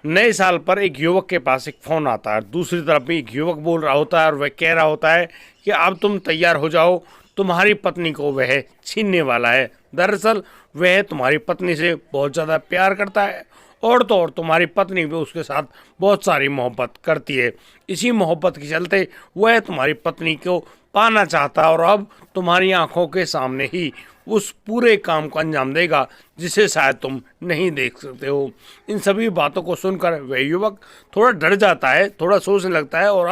नए साल पर एक युवक के पास एक फोन आता है। दूसरी तरफ भी एक युवक बोल रहा होता है और वह कह रहा होता है कि अब तुम तैयार हो जाओ, तुम्हारी पत्नी को वह छीनने वाला है। दरअसल वह तुम्हारी पत्नी से बहुत ज़्यादा प्यार करता है और तो और तुम्हारी पत्नी भी उसके साथ बहुत सारी मोहब्बत करती है। इसी मोहब्बत के चलते वह तुम्हारी पत्नी को पाना चाहता है और अब तुम्हारी आंखों के सामने ही उस पूरे काम को अंजाम देगा जिसे शायद तुम नहीं देख सकते हो। इन सभी बातों को सुनकर वह युवक थोड़ा डर जाता है, थोड़ा सोचने लगता है और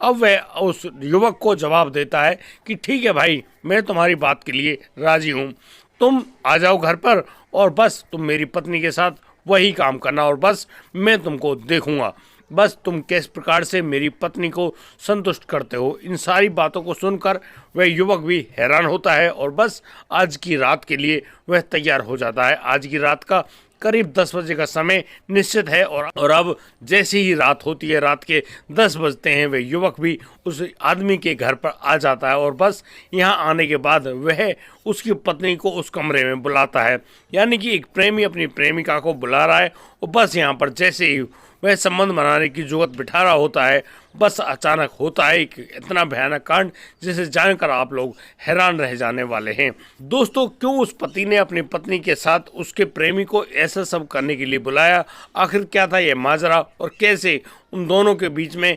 अब वह उस युवक को जवाब देता है कि ठीक है भाई, मैं तुम्हारी बात के लिए राजी हूँ। तुम आ जाओ घर पर और बस तुम मेरी पत्नी के साथ वही काम करना और बस मैं तुमको देखूंगा। बस तुम किस प्रकार से मेरी पत्नी को संतुष्ट करते हो। इन सारी बातों को सुनकर वह युवक भी हैरान होता है और बस आज की रात के लिए वह तैयार हो जाता है। आज की रात का करीब 10 बजे का समय निश्चित है और अब जैसे ही रात होती है, रात के 10 बजते हैं, वह युवक भी उस आदमी के घर पर आ जाता है और बस यहाँ आने के बाद वह उसकी पत्नी को उस कमरे में बुलाता है। यानी कि एक प्रेमी अपनी प्रेमिका को बुला रहा है और बस यहाँ पर जैसे ही वह संबंध बनाने की जुगत बिठा रहा होता है, बस अचानक होता है एक इतना भयानक कांड जिसे जानकर आप लोग हैरान रह जाने वाले हैं। दोस्तों, क्यों उस पति ने अपनी पत्नी के साथ उसके प्रेमी को ऐसा सब करने के लिए बुलाया? आखिर क्या था यह माजरा और कैसे उन दोनों के बीच में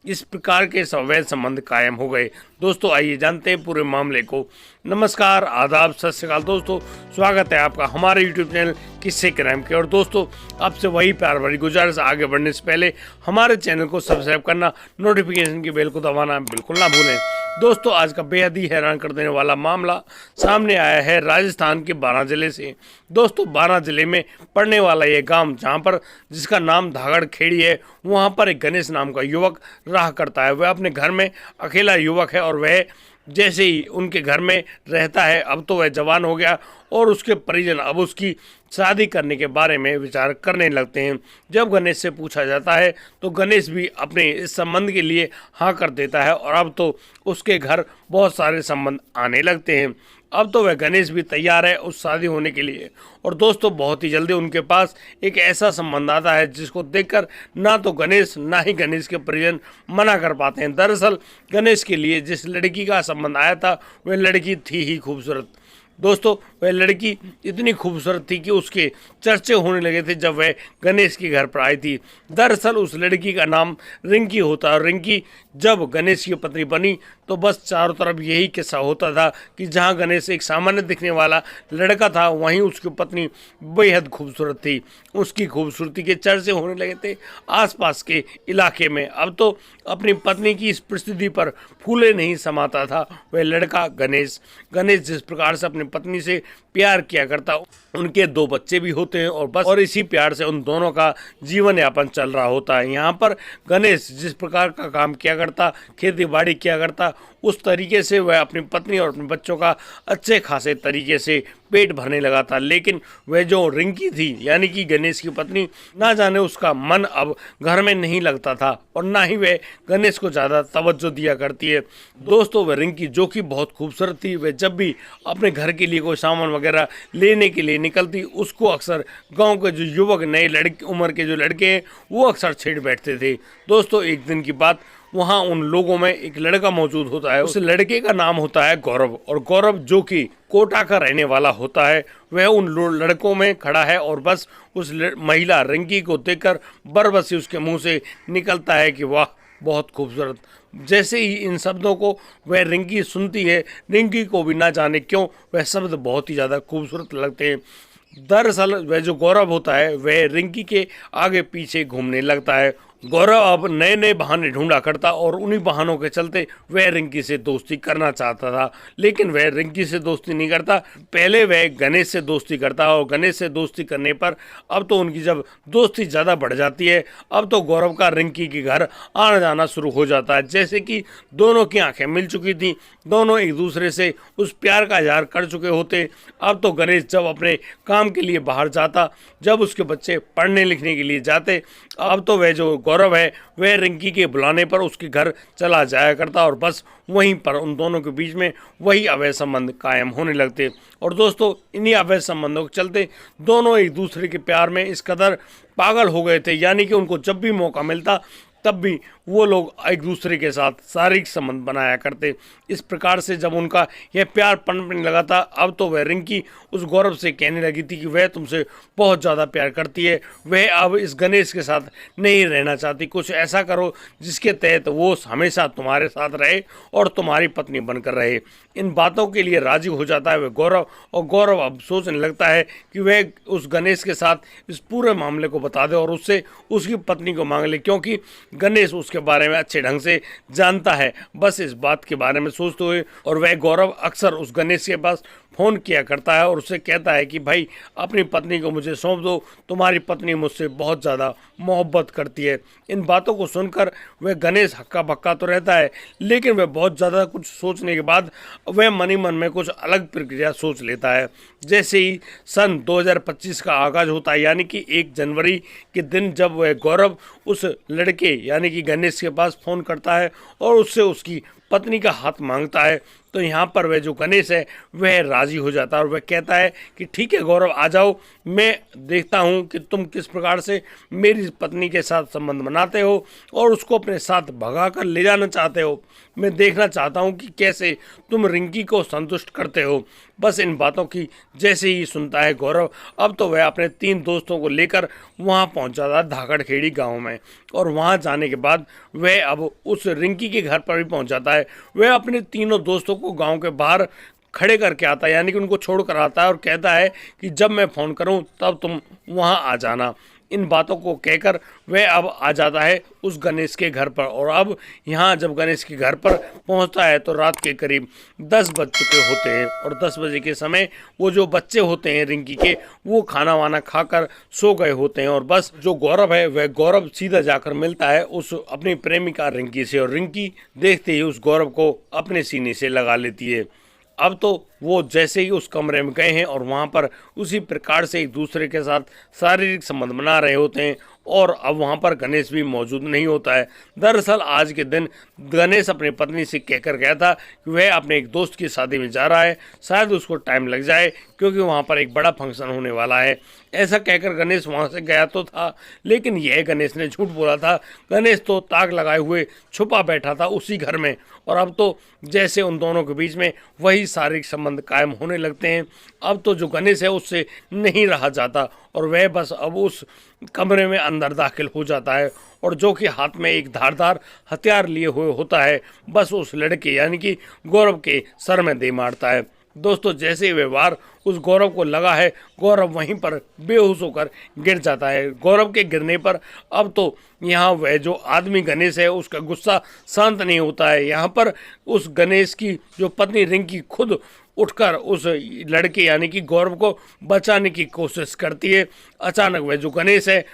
इस प्रकार के अवैध संबंध कायम हो गए? दोस्तों, आइए जानते हैं पूरे मामले को। नमस्कार, आदाब, सत श्री अकाल दोस्तों, स्वागत है आपका हमारे यूट्यूब चैनल किस्से क्राइम के। और दोस्तों, आपसे वही प्यार भरी गुजारिश, आगे बढ़ने से पहले हमारे चैनल को सब्सक्राइब करना, नोटिफिकेशन की बेल को दबाना बिल्कुल ना भूलें। दोस्तों, आज का बेहद ही हैरान कर देने वाला मामला सामने आया है राजस्थान के बारां जिले से। दोस्तों, बारां जिले में पड़ने वाला ये गांव, जहां पर जिसका नाम धागड़ खेड़ी है, वहां पर एक गणेश नाम का युवक रहा करता है। वह अपने घर में अकेला युवक है और वह जैसे ही उनके घर में रहता है, अब तो वह जवान हो गया और उसके परिजन अब उसकी शादी करने के बारे में विचार करने लगते हैं। जब गणेश से पूछा जाता है तो गणेश भी अपने इस संबंध के लिए हाँ कर देता है और अब तो उसके घर बहुत सारे संबंध आने लगते हैं। अब तो वह गणेश भी तैयार है उस शादी होने के लिए। और दोस्तों, बहुत ही जल्दी उनके पास एक ऐसा संबंध आता है जिसको देखकर ना तो गणेश ना ही गणेश के परिजन मना कर पाते हैं। दरअसल गणेश के लिए जिस लड़की का संबंध आया था वह लड़की थी ही खूबसूरत। दोस्तों, वह लड़की इतनी खूबसूरत थी कि उसके चर्चे होने लगे थे जब वह गणेश के घर पर आई थी। दरअसल उस लड़की का नाम रिंकी होता है और रिंकी जब गणेश की पत्नी बनी तो बस चारों तरफ यही किस्सा होता था कि जहां गणेश एक सामान्य दिखने वाला लड़का था, वहीं उसकी पत्नी बेहद खूबसूरत थी। उसकी खूबसूरती के चर्चे होने लगे थे आसपास के इलाके में। अब तो अपनी पत्नी की इस परिस्थिति पर फूले नहीं समाता था वह लड़का गणेश। गणेश जिस प्रकार से अपनी पत्नी से प्यार किया करता, उनके 2 बच्चे भी होते हैं और बस और इसी प्यार से उन दोनों का जीवन यापन चल रहा होता है। यहाँ पर गणेश जिस प्रकार का काम किया करता, खेती बाड़ी किया करता, उस तरीके से वह अपनी पत्नी और अपने बच्चों का अच्छे खासे तरीके से पेट भरने लगा था। लेकिन वह जो रिंकी थी, यानी कि गणेश की पत्नी, ना जाने उसका मन अब घर में नहीं लगता था और ना ही वह गणेश को ज़्यादा तवज्जो दिया करती है। दोस्तों, वह रिंकी जो कि बहुत खूबसूरत थी, वह जब भी अपने घर के लिए कोई सामान वगैरह लेने के लिए निकलती, उसको अक्सर गांव के जो युवक, नए लड़के उम्र के जो लड़के हैं, वो अक्सर छेड़ बैठते थे। दोस्तों, एक दिन की बात, वहाँ उन लोगों में एक लड़का मौजूद होता है। उस लड़के का नाम होता है गौरव और गौरव जो कि कोटा का रहने वाला होता है, वह उन लड़कों में खड़ा है और बस उस महिला रिंकी को देखकर बरबसी उसके मुंह से निकलता है कि वाह, बहुत खूबसूरत। जैसे ही इन शब्दों को वह रिंकी सुनती है, रिंकी को भी ना जाने क्यों वह शब्द बहुत ही ज़्यादा खूबसूरत लगते हैं। दरअसल वह जो गौरव होता है वह रिंकी के आगे पीछे घूमने लगता है। गौरव अब नए नए बहाने ढूंढा करता और उन्हीं बहानों के चलते वह रिंकी से दोस्ती करना चाहता था। लेकिन वह रिंकी से दोस्ती नहीं करता, पहले वह गणेश से दोस्ती करता और गणेश से दोस्ती करने पर अब तो उनकी जब दोस्ती ज़्यादा बढ़ जाती है, अब तो गौरव का रिंकी के घर आना जाना शुरू हो जाता है। जैसे कि दोनों की आंखें मिल चुकी थी, दोनों एक दूसरे से उस प्यार का इजहार कर चुके होते। अब तो गणेश जब अपने काम के लिए बाहर जाता, जब उसके बच्चे पढ़ने लिखने के लिए जाते, अब तो वह जो गौरव है वह रिंकी के बुलाने पर उसके घर चला जाया करता और बस वहीं पर उन दोनों के बीच में वही अवैध संबंध कायम होने लगते। और दोस्तों इन्हीं अवैध संबंधों के चलते दोनों एक दूसरे के प्यार में इस कदर पागल हो गए थे, यानी कि उनको जब भी मौका मिलता तब भी वो लोग एक दूसरे के साथ शारीरिक संबंध बनाया करते। इस प्रकार से जब उनका यह प्यार पनपने लगा था, अब तो वह रिंकी उस गौरव से कहने लगी थी कि वह तुमसे बहुत ज़्यादा प्यार करती है, वह अब इस गणेश के साथ नहीं रहना चाहती। कुछ ऐसा करो जिसके तहत वो हमेशा तुम्हारे साथ रहे और तुम्हारी पत्नी बनकर रहे। इन बातों के लिए राजी हो जाता है वह गौरव, और गौरव अब सोचने लगता है कि वह उस गणेश के साथ इस पूरे मामले को बता दे और उससे उसकी पत्नी को मांग ले, क्योंकि गणेश उसके बारे में अच्छे ढंग से जानता है। बस इस बात के बारे में सोचते हुए और वह गौरव अक्सर उस गणेश के पास फ़ोन किया करता है और उससे कहता है कि भाई अपनी पत्नी को मुझे सौंप दो, तुम्हारी पत्नी मुझसे बहुत ज़्यादा मोहब्बत करती है। इन बातों को सुनकर वह गणेश हक्का बक्का तो रहता है, लेकिन वह बहुत ज़्यादा कुछ सोचने के बाद वह मन ही मन में कुछ अलग प्रक्रिया सोच लेता है। जैसे ही सन 2025 का आगाज़ होता है, यानी कि 1 जनवरी के दिन जब वह गौरव उस लड़के यानी कि गणेश के पास फ़ोन करता है और उससे उसकी पत्नी का हाथ मांगता है, तो यहाँ पर वह जो गणेश है वह राज़ी हो जाता है और वह कहता है कि ठीक है गौरव, आ जाओ, मैं देखता हूँ कि तुम किस प्रकार से मेरी पत्नी के साथ संबंध बनाते हो और उसको अपने साथ भगा कर ले जाना चाहते हो। मैं देखना चाहता हूँ कि कैसे तुम रिंकी को संतुष्ट करते हो। बस इन बातों की जैसे ही सुनता है गौरव, अब तो वह अपने 3 दोस्तों को लेकर वहाँ पहुँच जाता है धाकड़खेड़ी गाँव में, और वहाँ जाने के बाद वह अब उस रिंकी के घर पर भी पहुँच जाता है। वह अपने तीनों दोस्तों को गांव के बाहर खड़े करके आता है, यानी कि उनको छोड़ कर आता है और कहता है कि जब मैं फ़ोन करूं तब तुम वहां आ जाना। इन बातों को कहकर वह अब आ जाता है उस गणेश के घर पर, और अब यहाँ जब गणेश के घर पर पहुँचता है तो रात के करीब 10 बज चुके होते हैं, और 10 बजे के समय वो जो बच्चे होते हैं रिंकी के, वो खाना वाना खाकर सो गए होते हैं। और बस जो गौरव है वह गौरव सीधा जाकर मिलता है उस अपनी प्रेमिका रिंकी से, और रिंकी देखते ही उस गौरव को अपने सीने से लगा लेती है। अब तो वो जैसे ही उस कमरे में गए हैं और वहाँ पर उसी प्रकार से एक दूसरे के साथ शारीरिक संबंध बना रहे होते हैं, और अब वहाँ पर गणेश भी मौजूद नहीं होता है। दरअसल आज के दिन गणेश अपनी पत्नी से कहकर गया था कि वह अपने एक दोस्त की शादी में जा रहा है, शायद उसको टाइम लग जाए क्योंकि वहाँ पर एक बड़ा फंक्शन होने वाला है। ऐसा कहकर गणेश वहाँ से गया तो था, लेकिन यह गणेश ने झूठ बोला था। गणेश तो ताक लगाए हुए छुपा बैठा था उसी घर में, और अब तो जैसे उन दोनों के बीच में वही शारीरिक संबंध कायम होने लगते हैं। अब तो जो गणेश है उससे नहीं रहा जाता और वह बस अब उस कमरे में अंदर दाखिल हो जाता है, और जो कि हाथ में एक धारदार हथियार लिए हुए होता है, बस उस लड़के यानी कि गौरव के सर में दे मारता है। दोस्तों जैसे ही वह वार उस गौरव को लगा है, गौरव वहीं पर बेहोश होकर गिर जाता है। गौरव के गिरने पर अब तो यहाँ वह जो आदमी गणेश है उसका गुस्सा शांत नहीं होता है। यहाँ पर उस गणेश की जो पत्नी रिंकी खुद उठकर उस लड़के यानी कि गौरव को बचाने की कोशिश करती है। अचानक वह जो गणेश है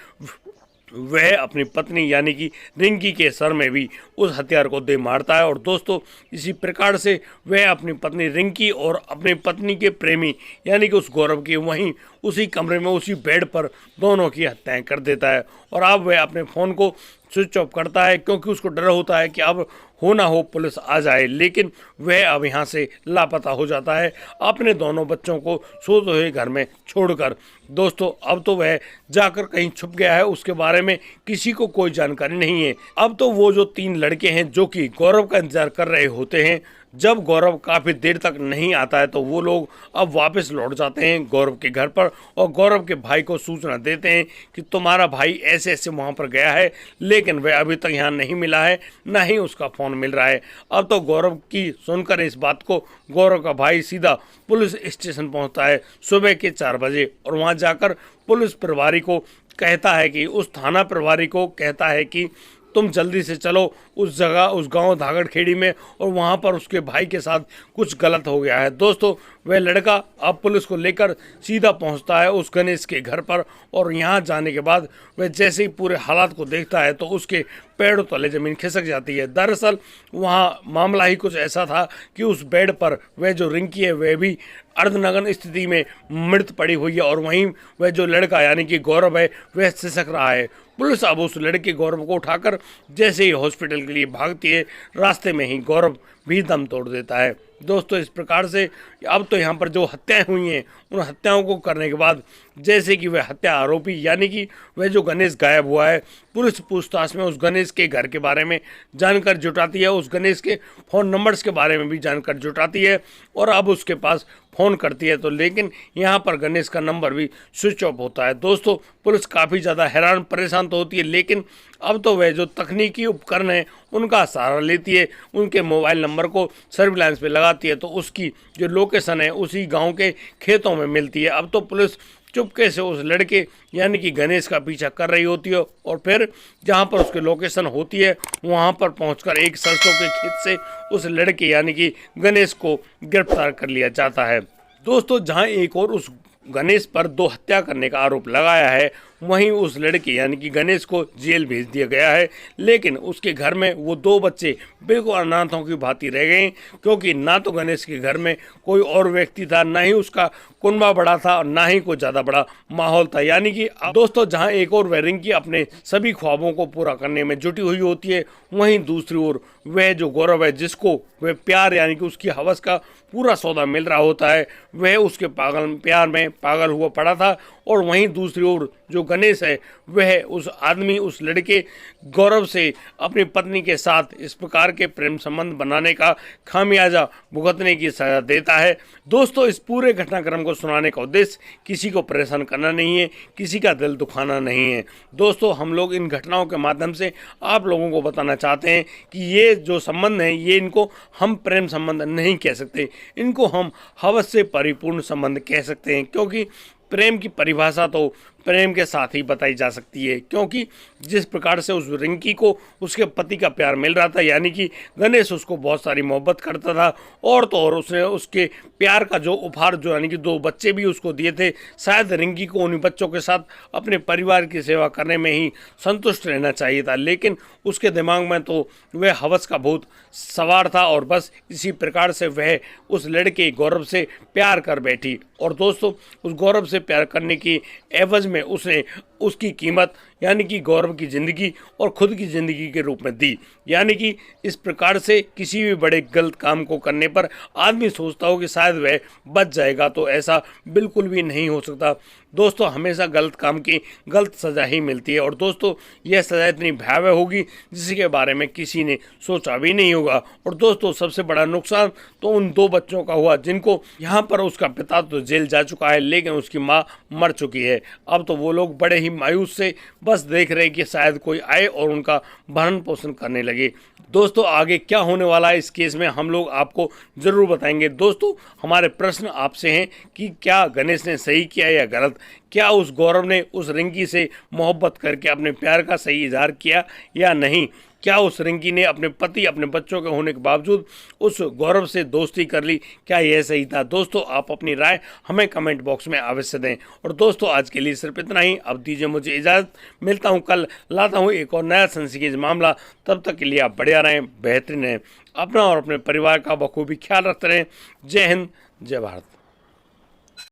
वह अपनी पत्नी यानी कि रिंकी के सर में भी उस हथियार को दे मारता है, और दोस्तों इसी प्रकार से वह अपनी पत्नी रिंकी और अपनी पत्नी के प्रेमी यानी कि उस गौरव की वहीं उसी कमरे में उसी बेड पर दोनों की हत्याएं कर देता है। और अब वह अपने फ़ोन को स्विच ऑफ करता है क्योंकि उसको डर होता है कि अब हो ना हो पुलिस आ जाए, लेकिन वह अब यहाँ से लापता हो जाता है अपने दोनों बच्चों को सोते हुए घर में छोड़कर। दोस्तों अब तो वह जाकर कहीं छुप गया है, उसके बारे में किसी को कोई जानकारी नहीं है। अब तो वो जो 3 लड़के हैं जो कि गौरव का इंतजार कर रहे होते हैं, जब गौरव काफ़ी देर तक नहीं आता है तो वो लोग अब वापस लौट जाते हैं गौरव के घर पर और गौरव के भाई को सूचना देते हैं कि तुम्हारा भाई ऐसे ऐसे वहाँ पर गया है, लेकिन वह अभी तक यहाँ नहीं मिला है, ना ही उसका फ़ोन मिल रहा है। अब तो गौरव की सुनकर इस बात को गौरव का भाई सीधा पुलिस स्टेशन पहुँचता है सुबह के 4 बजे, और वहाँ जाकर पुलिस प्रभारी को कहता है कि उस थाना प्रभारी को कहता है कि तुम जल्दी से चलो उस जगह उस गांव धागड़खेड़ी में, और वहां पर उसके भाई के साथ कुछ गलत हो गया है। दोस्तों वह लड़का अब पुलिस को लेकर सीधा पहुंचता है उस गणेश के घर पर, और यहां जाने के बाद वह जैसे ही पूरे हालात को देखता है तो उसके पैरों तले ज़मीन खिसक जाती है। दरअसल वहां मामला ही कुछ ऐसा था कि उस बेड पर वह जो रिंकी है वह भी अर्धनग्न स्थिति में मृत पड़ी हुई है, और वहीं वह जो लड़का यानी कि गौरव है वह सिसक रहा है। पुलिस अब उस लड़के गौरव को उठाकर जैसे ही हॉस्पिटल के लिए भागती है, रास्ते में ही गौरव भी दम तोड़ देता है। दोस्तों, इस प्रकार से अब तो यहाँ पर जो हत्याएं हुई हैं, उन हत्याओं को करने के बाद जैसे कि वह हत्या आरोपी यानी कि वह जो गणेश गायब हुआ है, पुलिस पूछताछ में उस गणेश के घर के बारे में जानकारी जुटाती है, उस गणेश के फ़ोन नंबर्स के बारे में भी जानकारी जुटाती है और अब उसके पास फ़ोन करती है तो लेकिन यहाँ पर गणेश का नंबर भी स्विच ऑफ होता है। दोस्तों, पुलिस काफ़ी ज़्यादा हैरान परेशान तो होती है, लेकिन अब तो वह जो तकनीकी उपकरण है उनका सहारा लेती है, उनके मोबाइल नंबर को सर्विलांस पे लगाती है तो उसकी जो लोकेशन है उसी गांव के खेतों में मिलती है। अब तो पुलिस चुपके से उस लड़के यानी कि गणेश का पीछा कर रही होती है और फिर जहां पर उसकी लोकेशन होती है वहां पर पहुंचकर एक सरसों के खेत से उस लड़के यानी कि गणेश को गिरफ्तार कर लिया जाता है। दोस्तों, जहां एक और उस गणेश पर 2 हत्या करने का आरोप लगाया है, वहीं उस लड़के यानी कि गणेश को जेल भेज दिया गया है, लेकिन उसके घर में वो 2 बच्चे बिल्कुल अनाथों की भांति रह गए, क्योंकि ना तो गणेश के घर में कोई और व्यक्ति था, ना ही उसका कुनबा बड़ा था और ना ही कोई ज़्यादा बड़ा माहौल था। यानी कि दोस्तों, जहां एक और वह रिंकी अपने सभी ख्वाबों को पूरा करने में जुटी हुई होती है, वहीं दूसरी ओर वह जो गौरव है, जिसको वह प्यार यानी कि उसकी हवस का पूरा सौदा मिल रहा होता है, वह उसके प्यार में पागल हुआ पड़ा था। और वहीं दूसरी ओर जो गणेश है, वह उस आदमी, उस लड़के गौरव से अपनी पत्नी के साथ इस प्रकार के प्रेम संबंध बनाने का खामियाजा भुगतने की सजा देता है। दोस्तों, इस पूरे घटनाक्रम को सुनाने का उद्देश्य किसी को परेशान करना नहीं है, किसी का दिल दुखाना नहीं है। दोस्तों, हम लोग इन घटनाओं के माध्यम से आप लोगों को बताना चाहते हैं कि ये जो संबंध हैं, ये इनको हम प्रेम संबंध नहीं कह सकते, इनको हम हवस से परिपूर्ण संबंध कह सकते हैं, क्योंकि प्रेम की परिभाषा तो प्रेम के साथ ही बताई जा सकती है। क्योंकि जिस प्रकार से उस रिंकी को उसके पति का प्यार मिल रहा था, यानी कि गणेश उसको बहुत सारी मोहब्बत करता था, और तो और उसने उसके प्यार का जो उपहार जो यानी कि 2 बच्चे भी उसको दिए थे, शायद रिंकी को उन बच्चों के साथ अपने परिवार की सेवा करने में ही संतुष्ट रहना चाहिए था, लेकिन उसके दिमाग में तो वह हवस का भूत सवार था और बस इसी प्रकार से वह उस लड़के गौरव से प्यार कर बैठी। और दोस्तों, उस गौरव से प्यार करने की एवज में उसने उसकी कीमत यानी कि गौरव की ज़िंदगी और खुद की ज़िंदगी के रूप में दी। यानी कि इस प्रकार से किसी भी बड़े गलत काम को करने पर आदमी सोचता हो कि शायद वह बच जाएगा, तो ऐसा बिल्कुल भी नहीं हो सकता। दोस्तों, हमेशा गलत काम की गलत सज़ा ही मिलती है, और दोस्तों यह सज़ा इतनी भयावह होगी जिसके बारे में किसी ने सोचा भी नहीं होगा। और दोस्तों, सबसे बड़ा नुकसान तो उन 2 बच्चों का हुआ, जिनको यहाँ पर उसका पिता तो जेल जा चुका है, लेकिन उसकी माँ मर चुकी है। अब तो वो लोग बड़े ही मायूस से बस देख रहे हैं कि शायद कोई आए और उनका भरण पोषण करने लगे। दोस्तों, आगे क्या होने वाला है इस केस में हम लोग आपको ज़रूर बताएंगे। दोस्तों, हमारे प्रश्न आपसे हैं कि क्या गणेश ने सही किया या गलत? क्या उस गौरव ने उस रिंकी से मोहब्बत करके अपने प्यार का सही इजहार किया या नहीं? क्या उस रिंकी ने अपने पति, अपने बच्चों के होने के बावजूद उस गौरव से दोस्ती कर ली? क्या यह सही था? दोस्तों, आप अपनी राय हमें कमेंट बॉक्स में अवश्य दें। और दोस्तों, आज के लिए सिर्फ इतना ही। अब दीजिए मुझे इजाज़त, मिलता हूँ कल, लाता हूँ एक और नया सनसनीखेज मामला। तब तक के लिए आप बढ़िया रहें, बेहतरीन रहें, अपना और अपने परिवार का बखूबी ख्याल रखते रहें। जय हिंद, जय भारत।